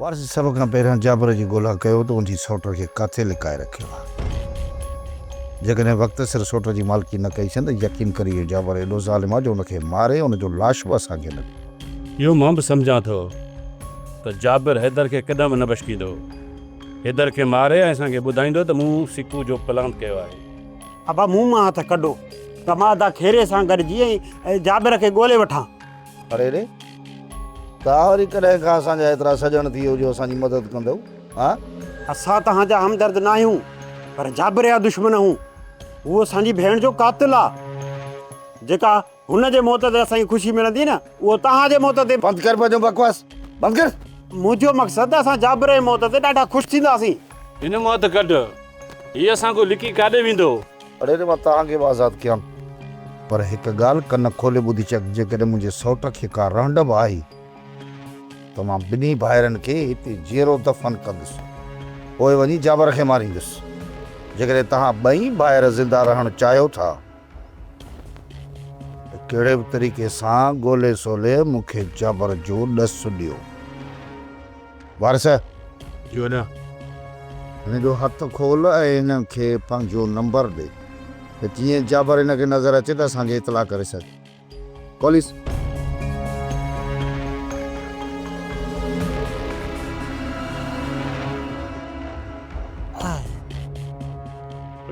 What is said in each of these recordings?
वारस सब खां पहिरियों जाबर जी ॻोल्हा कयो त उनजी सौट खे किथे लिकाए रखियो आहे। जेकॾहिं वक़्त सिर सौट जी मालिकी न कई त यकीन करिए जाबर एॾो ज़ालिम आहे जो उनखे मारे उनजो लाश बि असांखे न ॾे। इहो मां बि सम्झां थो त जाबिर हैदर खे क़दम न बशकींदो। हैदर खे मारे ऐं असांखे ॿुधाईंदो त मूं सिकू जो प्लान कयो आहे। अबा मुंहुं मां हथ कढो त मां दा खेरे सां गॾिजी ऐं जाबिर खे ॻोल्हे वठां। अरे रे तव्हां वरी कॾहिं खां असांजा एतिरा सजण थी वियो जो असांजी मदद कंदव? हा असां तव्हांजा हमदर्द न आहियूं पर जाबिर जा दुश्मन आहियूं। उहो असांजी भेण जो कातिल आहे। जेका हुनजे मौत ते असांखे ख़ुशी मिलंदी न उहो तव्हांजे मौत ते। बंदि कर पंहिंजो बकवास, बंदि कर। मुंहिंजो मक़सदु असां जाबिर जे मौत ते ॾाढा ख़ुशि थींदासीं। हिन मौत कढ हीअ असांखो लिकी काॾे वेंदो? अरे रे मां तव्हांखे बि आज़ादु कयां पर हिकु ॻाल्हि कन खोले ॿुधी चक, जेकॾहिं मुंहिंजे सौट खे का रहंड बि आई त मां ॿिन्ही भाइरनि खे हिते जीअरो दफ़न कंदुसि, पोइ वञी जाबर खे मारींदुसि। जेकॾहिं तव्हां ॿई भाइर ज़िंदा रहणु चाहियो था त कहिड़े बि तरीक़े सां ॻोल्हे सोले मूंखे जाबर जो ॾसु ॾियो। वारस जो न हिन जो हथु खोल ऐं हिन खे पंहिंजो नंबर ॾे त जीअं जाबर हिनखे नज़र अचे त असांखे इतला करे सघे। कॉलिस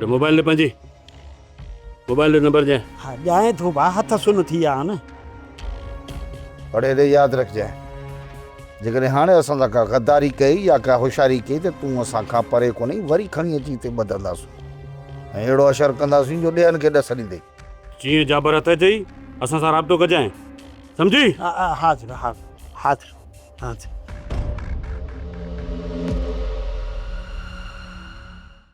मोबाइल ने पंहिंजी मोबाइल जो नंबर ॾियां। हा ॼाए थो भाउ, हथ सुन थी विया न। पढ़े ॾे, यादि रखजांइ जेकॾहिं हाणे असां सां का गद्दारी कई या का होशियारी कई त तूं असां खां परे कोन्हे, वरी खणी अची हिते ॿधंदासीं ऐं अहिड़ो असरु कंदासीं जो ॿियनि खे ॾस ॾींदे। जीअं जाबर हथ अचई असां सां राब्तो कजांइ, सम्झी? हाज़िर हाज़िर हाज़िर।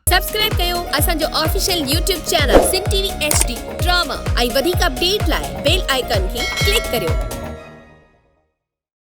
सब्सक्राइब कयो असांजो official YouTube channel SindhTVHD drama ऐं वधीक अपडेट लाइ बेल आइकन खे क्लिक करियो।